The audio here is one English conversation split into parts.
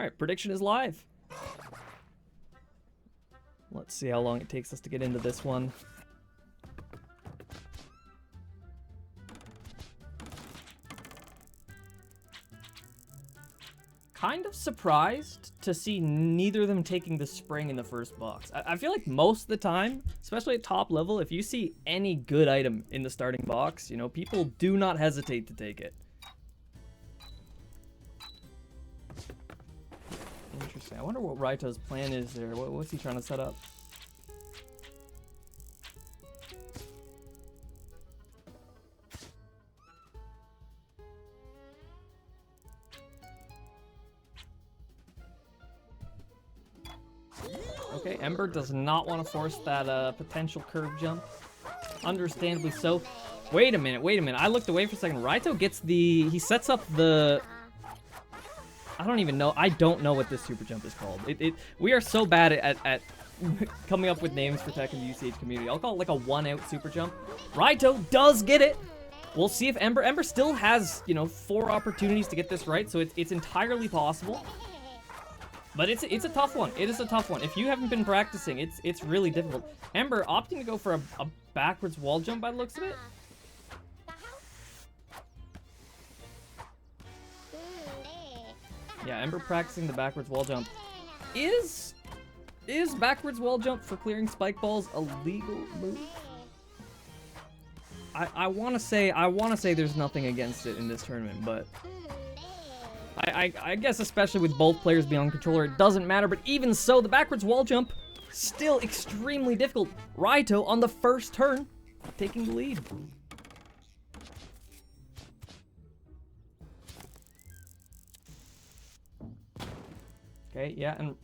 Alright, prediction is live. Let's see how long it takes us to get into this one. Kind of surprised to see neither of them taking the spring in the first box. I feel like most of the time, especially at top level, if you see any good item in the starting box, you know, people do not hesitate to take it. Interesting. I wonder what Raito's plan is there. What's he trying to set up? Okay, Ember does not want to force that potential curve jump. Understandably so. Wait a minute. I looked away for a second. Raito gets the... He sets up the... I don't even know. I don't know what this super jump is called. We are so bad at coming up with names for tech in the UCH community. I'll call it like a 1-out super jump. Raito does get it. We'll see if Ember still has, you know, 4 opportunities to get this right, so it's entirely possible. But it's a tough one. It is a tough one. If you haven't been practicing, it's really difficult. Ember opting to go for a backwards wall jump by the looks of it. Yeah, Ember practicing the backwards wall jump. Is backwards wall jump for clearing spike balls a legal move? I want to say there's nothing against it in this tournament, but I guess especially with both players being on controller, it doesn't matter. But even so, the backwards wall jump still extremely difficult. Raito on the first turn taking the lead. Okay, yeah, and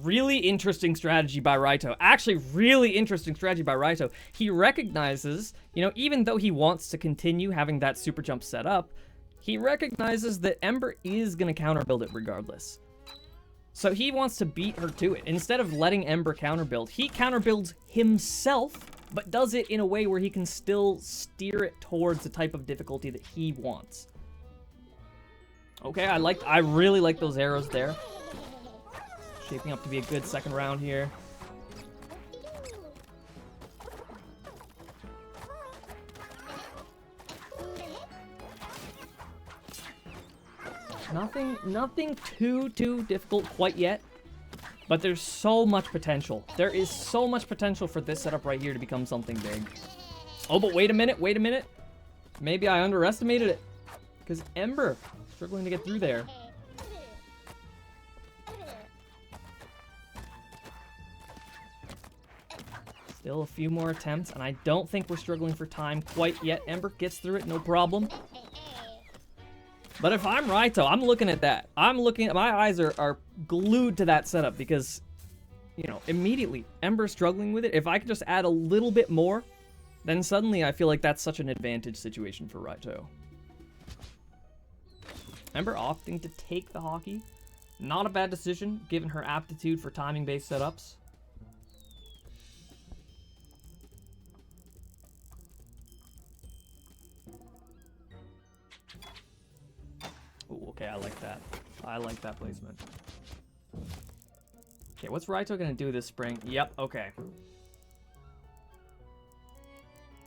really interesting strategy by Raito. Actually, really interesting strategy by Raito. He recognizes, you know, even though he wants to continue having that super jump set up, he recognizes that Ember is going to counter build it regardless. So he wants to beat her to it. Instead of letting Ember counter build, he counter builds himself, but does it in a way where he can still steer it towards the type of difficulty that he wants. Okay, I really like those arrows there. Shaping up to be a good second round here. Nothing too difficult quite yet, but there's so much potential. There is so much potential for this setup right here to become something big. Oh, but wait a minute. Maybe I underestimated it, because Ember struggling to get through there. Still a few more attempts, and I don't think we're struggling for time quite yet. Ember gets through it, no problem. But if I'm Raito, I'm looking at that. My eyes are glued to that setup because, you know, immediately, Ember's struggling with it. If I could just add a little bit more, then suddenly I feel like that's such an advantage situation for Raito. Ember opting to take the hockey. Not a bad decision, given her aptitude for timing-based setups. Ooh, okay, I like that. I like that placement. Okay, what's Raito gonna do this spring? Yep, okay.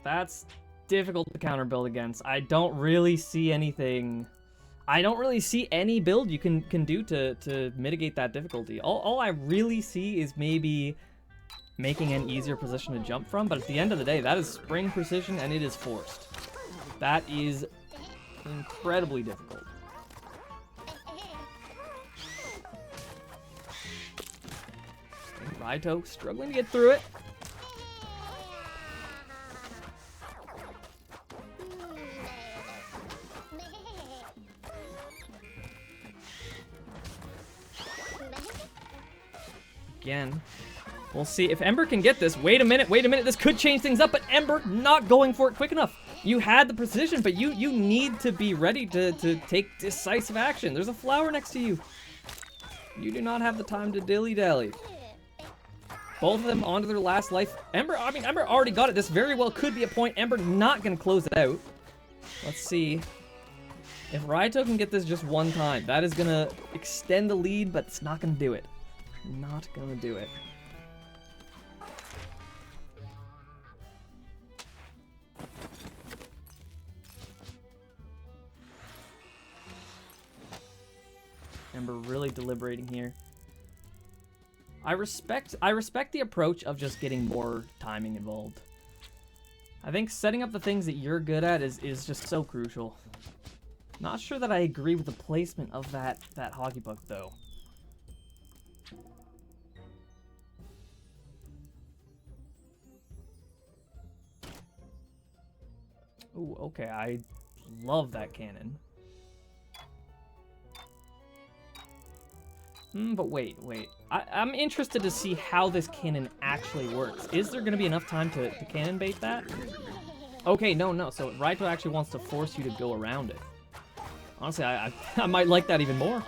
That's difficult to counter build against. I don't really see anything. I don't really see any build you can do to mitigate that difficulty. All I really see is maybe making an easier position to jump from, but at the end of the day, that is spring precision and it is forced. That is incredibly difficult. Raito struggling to get through it. Again. We'll see if Ember can get this. Wait a minute. This could change things up, but Ember not going for it quick enough. You had the precision, but you need to be ready to take decisive action. There's a flower next to you. You do not have the time to dilly-dally. Both of them onto their last life. Ember already got it. This very well could be a point. Ember not going to close it out. Let's see. If Raito can get this just one time, that is gonna extend the lead, but it's not gonna do it. Not gonna do it. Ember really deliberating here. I respect the approach of just getting more timing involved. I think setting up the things that you're good at is just so crucial. Not sure that I agree with the placement of that hockey puck though. Ooh, okay, I love that cannon. But wait. I'm interested to see how this cannon actually works. Is there going to be enough time to cannon bait that? Okay, no. So Raito actually wants to force you to go around it. Honestly, I might like that even more.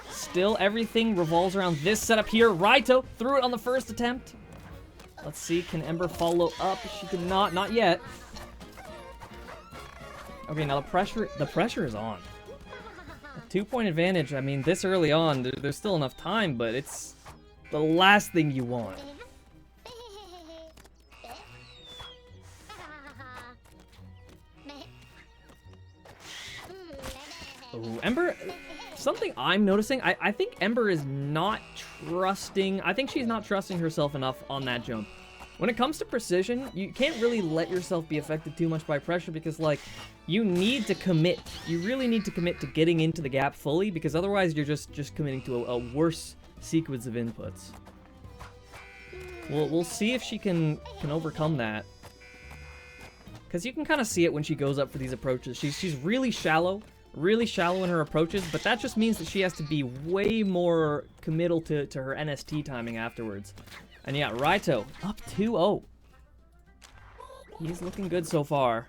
Still, everything revolves around this setup here. Raito threw it on the first attempt. Let's see, can Ember follow up? She did not yet. Okay, now the pressure is on. A 2-point advantage, I mean, this early on, there's still enough time, but it's the last thing you want. Ooh, Ember, something I'm noticing, I think Ember is not trusting, I think she's not trusting herself enough on that jump. When it comes to precision, you can't really let yourself be affected too much by pressure because, like, you need to commit. You really need to commit to getting into the gap fully because otherwise you're just committing to a worse sequence of inputs. We'll see if she can overcome that. Because you can kind of see it when she goes up for these approaches. She's really shallow in her approaches, but that just means that she has to be way more committal to her NST timing afterwards. And yeah, Raito, up 2-0. He's looking good so far.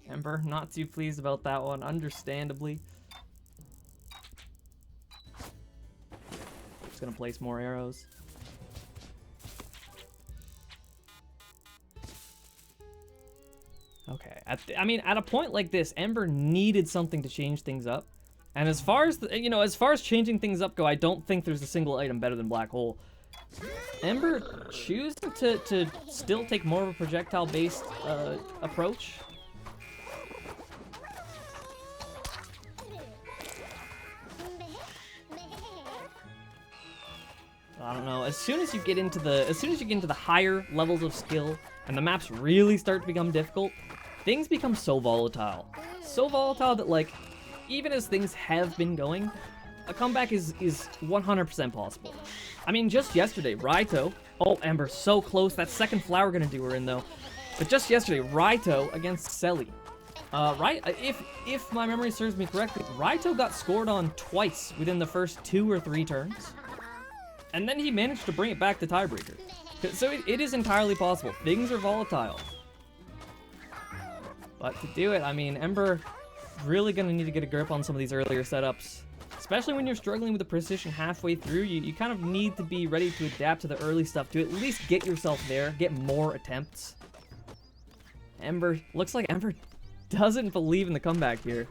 Ember, not too pleased about that one, understandably. Just gonna place more arrows. Okay, at a point like this, Ember needed something to change things up. And as far as, as far as changing things up go, I don't think there's a single item better than Black Hole. Ember choosing to still take more of a projectile-based approach. I don't know. As soon as you get into the higher levels of skill and the maps really start to become difficult, things become so volatile. So volatile that, like, even as things have been going, a comeback is 100% possible. I mean, just yesterday, Raito... Oh, Ember, so close. That second flower gonna do her in, though. But just yesterday, Raito against Selly. If my memory serves me correctly, Raito got scored on twice within the first 2 or 3 turns. And then he managed to bring it back to tiebreaker. So it is entirely possible. Things are volatile. But to do it, I mean, Ember really going to need to get a grip on some of these earlier setups. Especially when you're struggling with the precision halfway through, you kind of need to be ready to adapt to the early stuff to at least get yourself there, get more attempts. Ember, looks like Ember doesn't believe in the comeback here.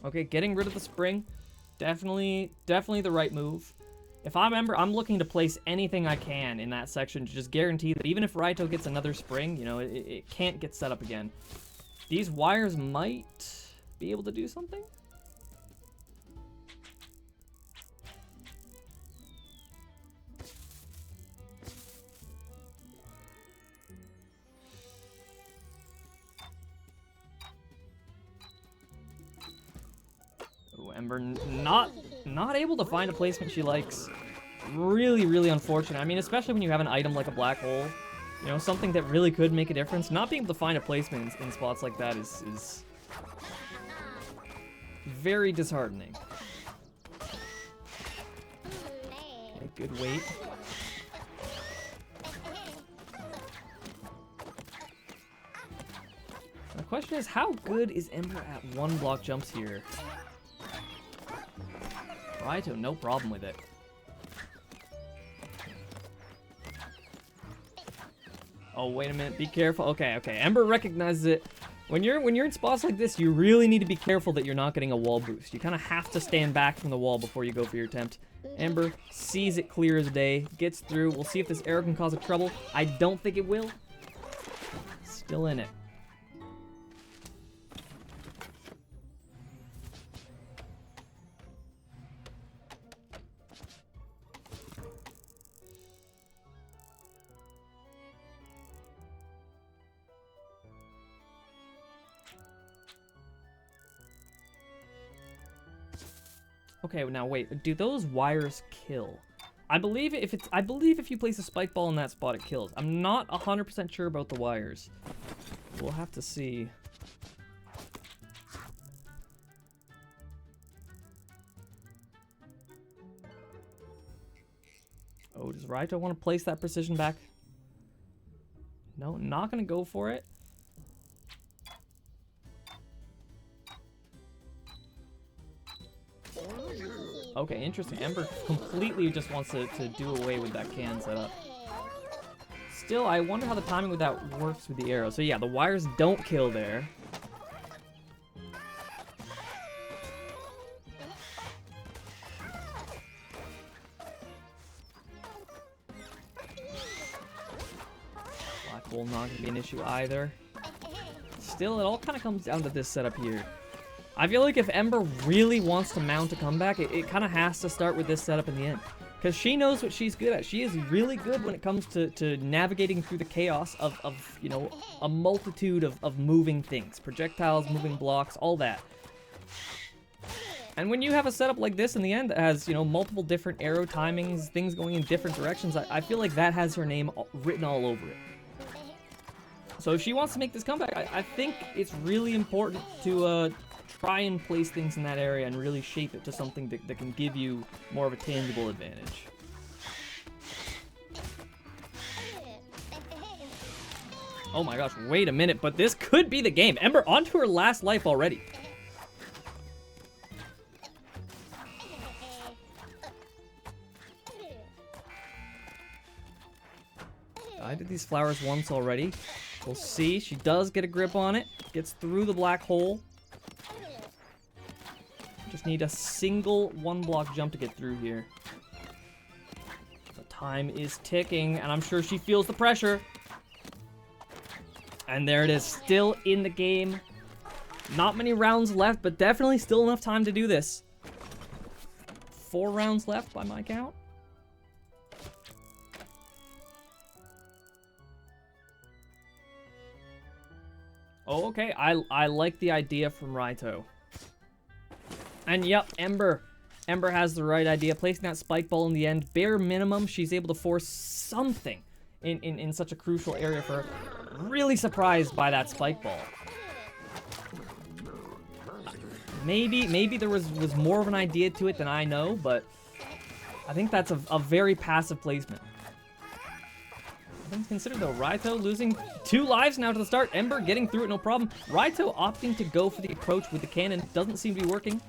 Okay, getting rid of the spring, definitely the right move. If I'm Ember, I'm looking to place anything I can in that section to just guarantee that even if Raito gets another spring, it can't get set up again. These wires might be able to do something? Ember not able to find a placement she likes. Really unfortunate. I mean, especially when you have an item like a black hole, something that really could make a difference. Not being able to find a placement in spots like that is very disheartening. good weight. The question is, how good is Ember at one block jumps here? Raito, no problem with it. Oh, wait a minute. Be careful. Okay, okay. Ember recognizes it. When you're in spots like this, you really need to be careful that you're not getting a wall boost. You kind of have to stand back from the wall before you go for your attempt. Ember sees it clear as day, gets through. We'll see if this arrow can cause a trouble. I don't think it will. Still in it. Okay, now wait. Do those wires kill? I believe if you place a spike ball in that spot, it kills. I'm not 100% sure about the wires. We'll have to see. Oh, does Raito want to place that precision back? No, not gonna go for it. Okay, interesting. Ember completely just wants to do away with that can setup. Still, I wonder how the timing with that works with the arrow. So yeah, the wires don't kill there. Black hole not gonna be an issue either. Still, it all kind of comes down to this setup here. I feel like if Ember really wants to mount a comeback, it kind of has to start with this setup in the end. Because she knows what she's good at. She is really good when it comes to navigating through the chaos of you know, a multitude of moving things. Projectiles, moving blocks, all that. And when you have a setup like this in the end that has, you know, multiple different arrow timings, things going in different directions, I feel like that has her name written all over it. So if she wants to make this comeback, I think it's really important to try and place things in that area and really shape it to something that can give you more of a tangible advantage. Oh my gosh, wait a minute, but this could be the game. Ember onto her last life already. I did these flowers once already. We'll see. She does get a grip on it. Gets through the black hole. Just need a single one-block jump to get through here. The time is ticking, and I'm sure she feels the pressure. And there it is, still in the game. Not many rounds left, but definitely still enough time to do this. 4 rounds left by my count. Oh, okay. I like the idea from Raito. And yep, Ember has the right idea. Placing that spike ball in the end, bare minimum, she's able to force something in such a crucial area for her. Really surprised by that spike ball. Maybe there was more of an idea to it than I know, but I think that's a very passive placement. Things considered though, Raito losing 2 lives now to the start. Ember getting through it, no problem. Raito opting to go for the approach with the cannon. Doesn't seem to be working.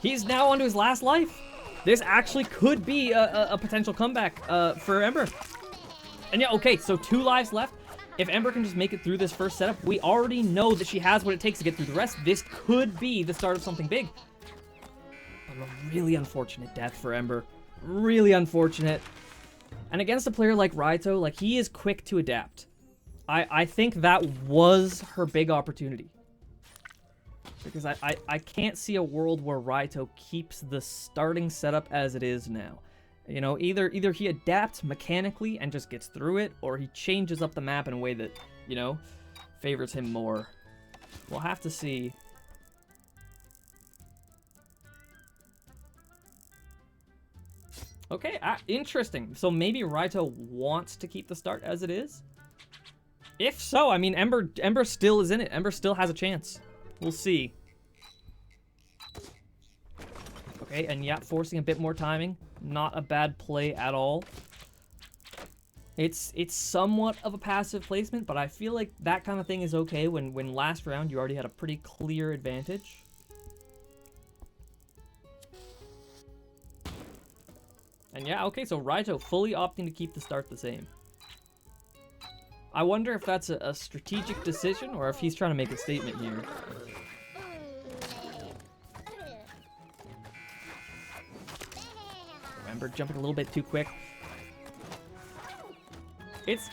He's now onto his last life. This actually could be a potential comeback for Ember. And yeah, okay, so 2 lives left. If Ember can just make it through this first setup, we already know that she has what it takes to get through the rest. This could be the start of something big. But a really unfortunate death for Ember. Really unfortunate. And against a player like Raito, like, he is quick to adapt. I think that was her big opportunity. Because I can't see a world where Raito keeps the starting setup as it is now. You know, either he adapts mechanically and just gets through it, or he changes up the map in a way that, you know, favors him more. We'll have to see. Okay, interesting. So maybe Raito wants to keep the start as it is? If so, I mean, Ember still is in it. Ember still has a chance. We'll see. Okay, and yeah, forcing a bit more timing. Not a bad play at all. It's somewhat of a passive placement, but I feel like that kind of thing is okay when last round you already had a pretty clear advantage. And yeah, okay, so Raito fully opting to keep the start the same. I wonder if that's a strategic decision or if he's trying to make a statement here. Ember jumping a little bit too quick. It's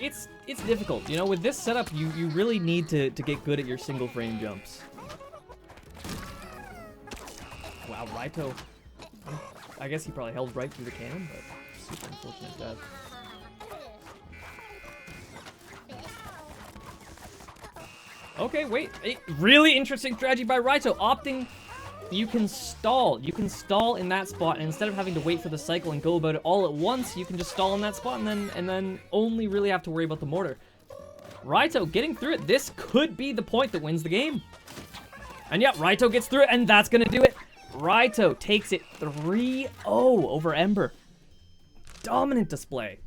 difficult. You know, with this setup, you really need to get good at your single frame jumps. Wow, Raito. I guess he probably held right through the cannon, but super unfortunate death. Okay, wait. A really interesting strategy by Raito. Opting, you can stall. You can stall in that spot, and instead of having to wait for the cycle and go about it all at once, you can just stall in that spot and then only really have to worry about the mortar. Raito getting through it. This could be the point that wins the game. And yeah, Raito gets through it, and that's gonna do it. Raito takes it 3-0 over Ember. Dominant display.